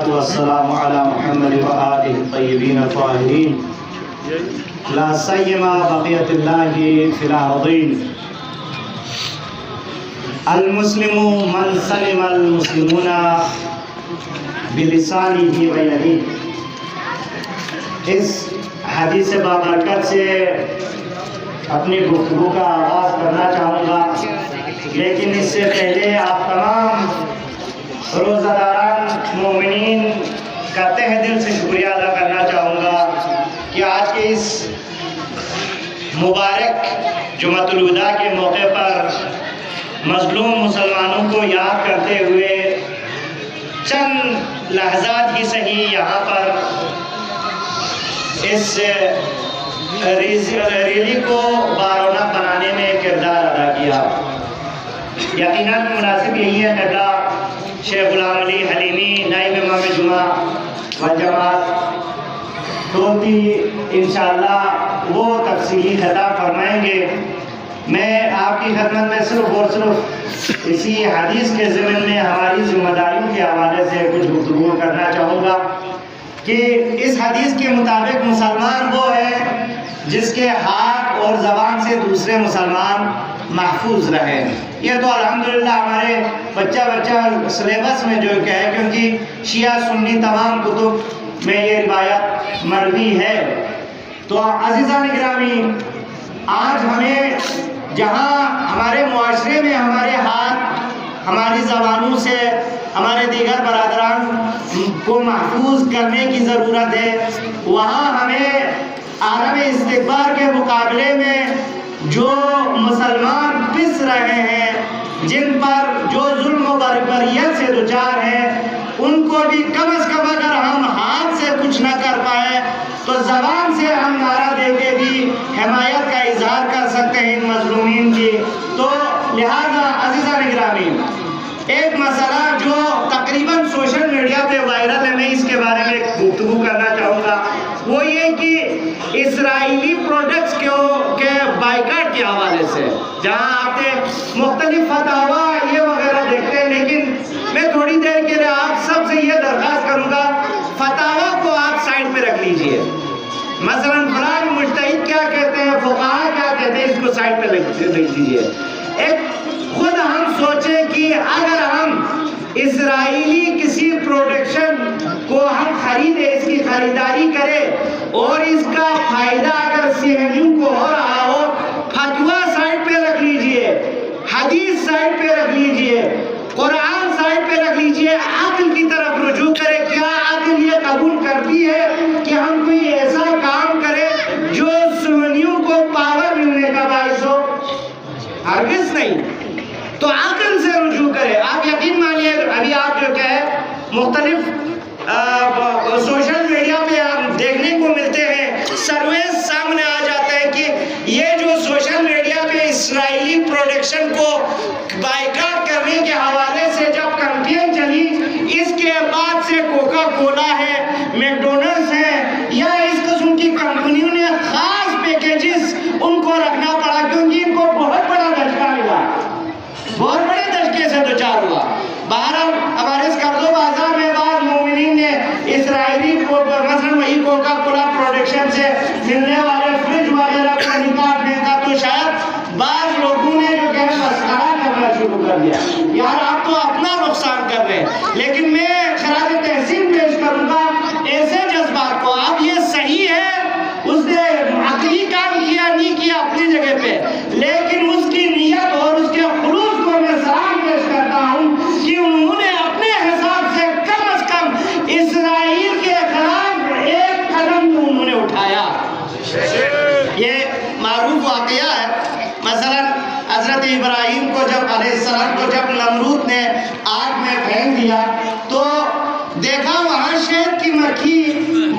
والصلاة والسلام على محمد وآله الطيبين الطاهرين لا سيما بقية الله في الأرضين. المسلم من سلم المسلمون بلسانه ويده. اس حدیث بابرکت سے اپنی گفتگو کا آغاز کرنا چاہوں گا، لیکن اس سے پہلے آپ تمام روزہ داران مومنین کا تہ دل سے شکریہ ادا کرنا چاہوں گا کہ آج کے اس مبارک جمعۃ الوداع کے موقع پر مظلوم مسلمانوں کو یاد کرتے ہوئے چند لحظات ہی صحیح یہاں پر اس ریلی کو بارونق بنانے میں کردار ادا کیا۔ یقیناً مناسب یہی ہے قبلہ شیخ غلام علی حلیمی نائب امام جمعہ والجماعت توتی انشاءاللہ وہ تفصیلی خطاب فرمائیں گے۔ میں آپ کی خدمت میں صرف اور صرف اسی حدیث کے ضمن میں ہماری ذمہ داریوں کے حوالے سے کچھ گفتگو کرنا چاہوں گا کہ اس حدیث کے مطابق مسلمان وہ ہے جس کے ہاتھ اور زبان سے دوسرے مسلمان محفوظ رہے۔ یہ تو الحمدللہ ہمارے بچہ سلیبس میں جو کہ ہے، کیونکہ شیعہ سنی تمام کتب میں یہ روایت مروی ہے۔ تو عزیزان گرامی، آج ہمیں جہاں ہمارے معاشرے میں ہمارے ہاتھ ہماری زبانوں سے ہمارے دیگر برادران کو محفوظ کرنے کی ضرورت ہے، وہاں ہمیں عالم استکبار کے مقابلے میں جو مسلمان پس رہے ہیں، جن پر جو ظلم و بربریت سے دوچار ہیں، ان کو بھی کم از کم اگر ہم ہاتھ سے کچھ نہ کر پائے تو زبان سے ہم نعرہ دے کے بھی حمایت کا اظہار کر سکتے ہیں ان مظلومین کی۔ تو لہذا عزیزان گرامی، ایک مسئلہ جو تقریباً سوشل میڈیا پہ وائرل ہے، میں اس کے بارے میں گفتگو کرنا چاہوں گا، وہ یہ کہ اسرائیلی پروڈکٹس کے بائیکاٹ کے حوالے سے، جہاں آپ نے مختلف فتاوا یہ وغیرہ دیکھتے ہیں، لیکن میں تھوڑی دیر کے لیے آپ سب سے یہ درخواست کروں گا، فتاوا کو آپ سائڈ پہ رکھ لیجئے۔ مثلا فلان مجتہد کیا کہتے ہیں، فقہا کیا کہتے ہیں، اس کو سائڈ پہ لکھ دیجئے۔ ایک خود ہم سوچیں کہ اگر ہم اسرائیلی کسی پروڈکشن کو ہم خریدیں، اس کی خریداری کریں اور اس کا فائدہ اگر صحیحیوں کو ہو رہا ہو، فتویٰ سائڈ پہ رکھ لیجئے، حدیث سائڈ پہ رکھ لیجئے، قرآن سائڈ پہ رکھ لیجئے، عقل کی طرف رجوع کرے۔ کیا عقل یہ قبول کرتی ہے کہ ہم کوئی ایسا کام کریں جو سنیوں کو پاور ملنے کا باعث ہو؟ ہرگز نہیں۔ تو عقل سے رجوع کرے۔ آپ یقین مانیے، ابھی آپ جو کہ مختلف سوشل میڈیا پہ آپ دیکھنے کو ملتے ہیں، سرویز سامنے آ جاتا ہے کہ یہ جو سوشل میڈیا پہ اسرائیلی پروڈکشن کو بائیکاٹ کرنے کے حوالے سے جب کمپین چلی، اس کے بعد سے کوکا کولا ہے، میکڈونلڈس ہے، یا اس قسم کی کمپنیوں نے خاص پیکیجز ان کو رکھنا پڑا، کیونکہ ان کو بہت بڑا دھچکا ملا، بہت بڑے دھچکے سے دوچار ہوا۔ بہرحال ہمارے اس قرض و بازار میں بعض مومنین نے اسرائیلی مثلا وہی کوکا کولا پروڈکشن سے ملنے والے فریج وغیرہ کو نکال پھینکا، تو شاید بعض لوگوں نے جو کہ مسخرہ کرنا شروع کر دیا، یار آپ تو اپنا نقصان کر رہے ہیں۔ لیکن میں خراج تحسین پیش کروں گا ایسے جذبات کو۔ اب یہ صحیح ہے، اس نے عقلی کام کیا نہیں کیا اپنی جگہ پہ، لیکن اس کی نیت اور اس کے خلوص کو میں سلام پیش کرتا ہوں کہ انہوں نے اپنے حساب سے کم از کم اسرائیل کے خلاف ایک قدم تو انہوں نے اٹھایا۔ یہ معروف واقعہ ہے۔ مثلا حضرت ابراہیم کو جب علیہ السلام کو جب نمرود نے آگ میں پھینک دیا تو دیکھا وہاں شہد کی مکھی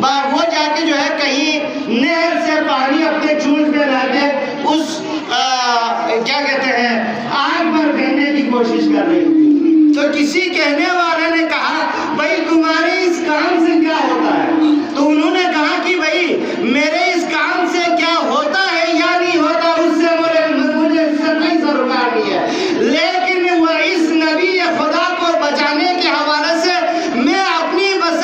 وہ جا کے جو ہے کہیں نہر سے پانی اپنے چونچ میں لا کے اس کیا کہتے ہیں آگ پر پھینکنے کی کوشش کر رہی تھی۔ تو کسی کہنے والے نے کہا بھائی تمہارے اس کام سے کیا ہوتا ہے؟ تو انہوں نے کہا کہ بھائی میرے اس کام سے کیا ہوتا ہے یا نہیں ہوتا اس سے مجھے نہیں سروکار نہیں ہے، لیکن وہ اس نبی خدا کو بچانے کے حوالے سے میں اپنی بس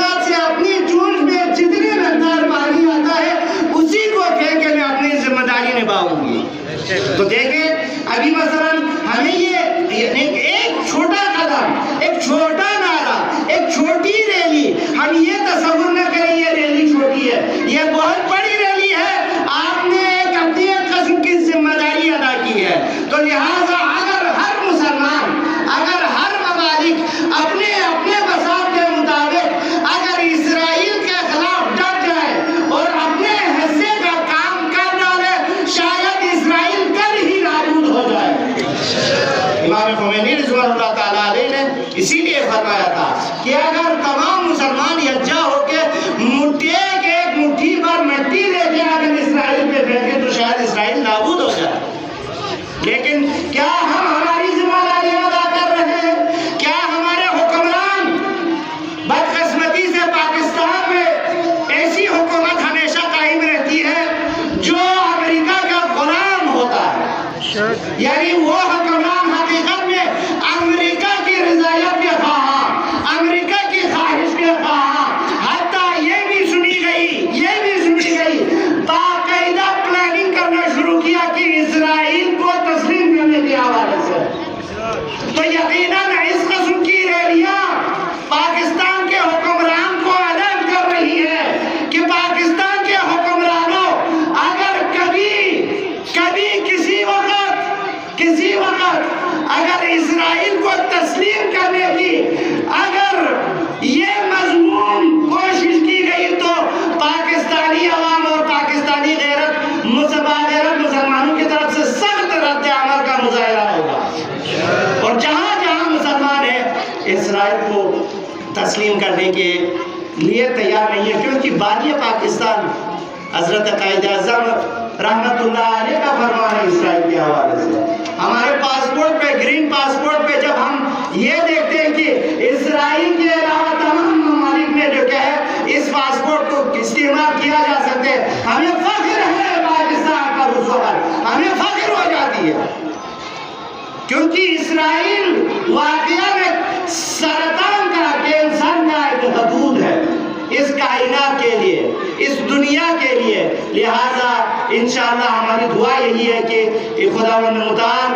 تسلیم کرنے کے لیے تیار نہیں ہے، کیونکہ بانی پاکستان حضرت قائد اعظم رحمت اللہ علیہ کا فرمان ہے اسرائیل کے حوالے سے. ہمارے پاسپورٹ پہ، گرین پاسپورٹ پہ جب ہم یہ دیکھتے ہیں کہ اسرائیل کے علاوہ تمام ممالک میں جو کہ ہے اس پاسپورٹ کو استعمال کیا جا سکتے، ہمیں فخر ہے پاکستان پر، اس وقت ہمیں فخر ہو جاتی ہے، کیونکہ اسرائیل واقعہ میں سرطان کا، کینسر کا ایک حدود ہے اس کائنات کے لیے، اس دنیا کے لیے. لہذا انشاءاللہ ہماری دعا یہی ہے کہ خداوند متعال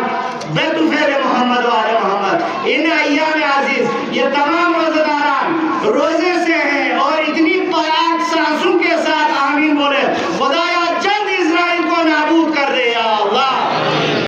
بیت فعل محمد و آل محمد ان ایام عزیز یہ تمام روزہ داران روزے سے